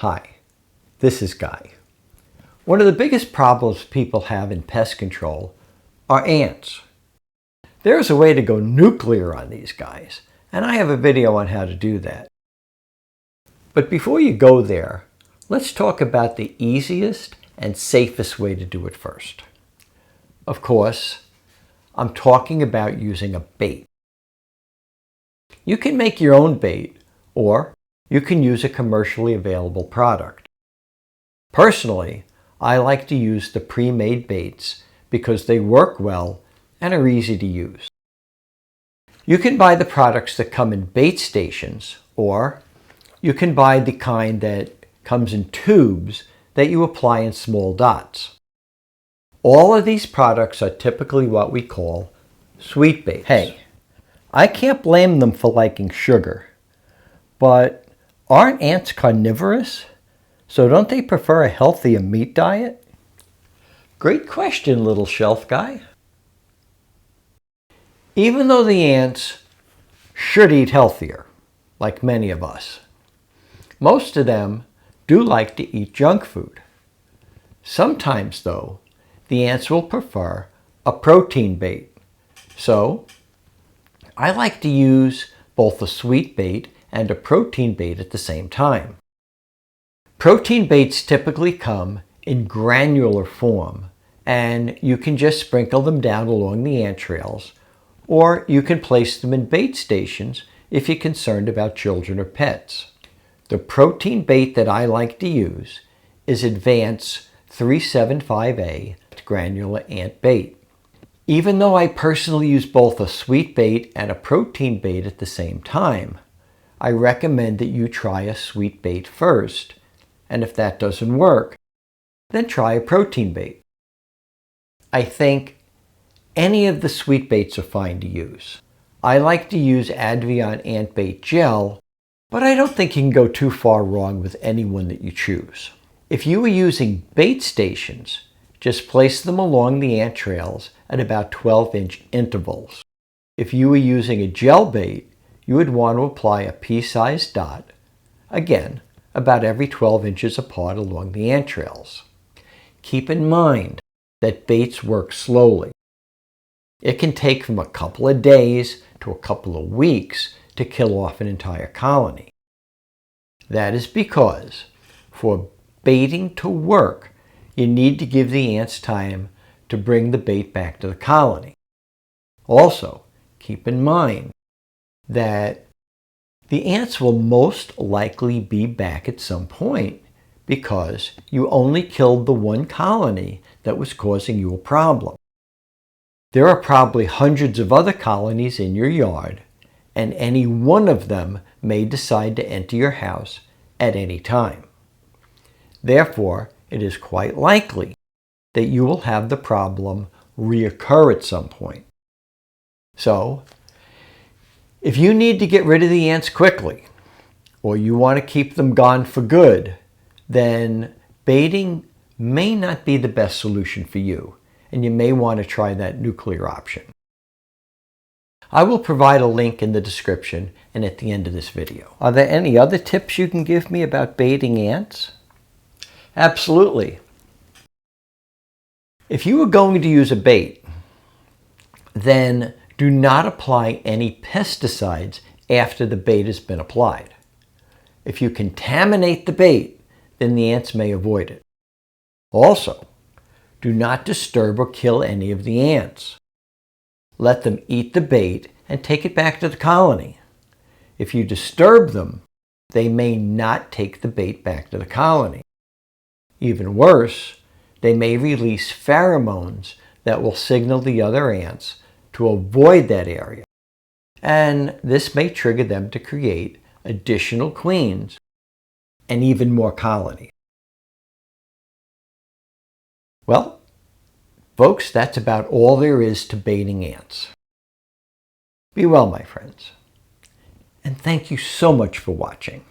Hi, this is Guy. One of the biggest problems people have in pest control are ants. There's a way to go nuclear on these guys, and I have a video on how to do that. But before you go there, let's talk about the easiest and safest way to do it first. Of course, I'm talking about using a bait. You can make your own bait, or you can use a commercially available product. Personally, I like to use the pre-made baits because they work well and are easy to use. You can buy the products that come in bait stations, or you can buy the kind that comes in tubes that you apply in small dots. All of these products are typically what we call sweet baits. Hey, I can't blame them for liking sugar, but aren't ants carnivorous? So don't they prefer a healthier meat diet? Great question, little shelf guy. Even though the ants should eat healthier, like many of us, most of them do like to eat junk food. Sometimes, though, the ants will prefer a protein bait. So I like to use both a sweet bait and a protein bait at the same time. Protein baits typically come in granular form, and you can just sprinkle them down along the ant trails, or you can place them in bait stations if you're concerned about children or pets. The protein bait that I like to use is Advance 375A granular ant bait. Even though I personally use both a sweet bait and a protein bait at the same time, I recommend that you try a sweet bait first, and if that doesn't work, then try a protein bait. I think any of the sweet baits are fine to use. I like to use Advion Ant Bait Gel, but I don't think you can go too far wrong with any one that you choose. If you were using bait stations, just place them along the ant trails at about 12-inch intervals. If you were using a gel bait, you would want to apply a pea-sized dot, again, about every 12 inches apart along the ant trails. Keep in mind that baits work slowly. It can take from a couple of days to a couple of weeks to kill off an entire colony. That is because for baiting to work, you need to give the ants time to bring the bait back to the colony. Also, keep in mind that the ants will most likely be back at some point because you only killed the one colony that was causing you a problem. There are probably hundreds of other colonies in your yard, and any one of them may decide to enter your house at any time. Therefore, it is quite likely that you will have the problem reoccur at some point. So, if you need to get rid of the ants quickly, or you want to keep them gone for good, then baiting may not be the best solution for you, and you may want to try that nuclear option. I will provide a link in the description and at the end of this video. Are there any other tips you can give me about baiting ants? Absolutely. If you are going to use a bait, then do not apply any pesticides after the bait has been applied. If you contaminate the bait, then the ants may avoid it. Also, do not disturb or kill any of the ants. Let them eat the bait and take it back to the colony. If you disturb them, they may not take the bait back to the colony. Even worse, they may release pheromones that will signal the other ants to avoid that area. And this may trigger them to create additional queens and even more colonies. Well, folks, that's about all there is to baiting ants. Be well, my friends. And thank you so much for watching.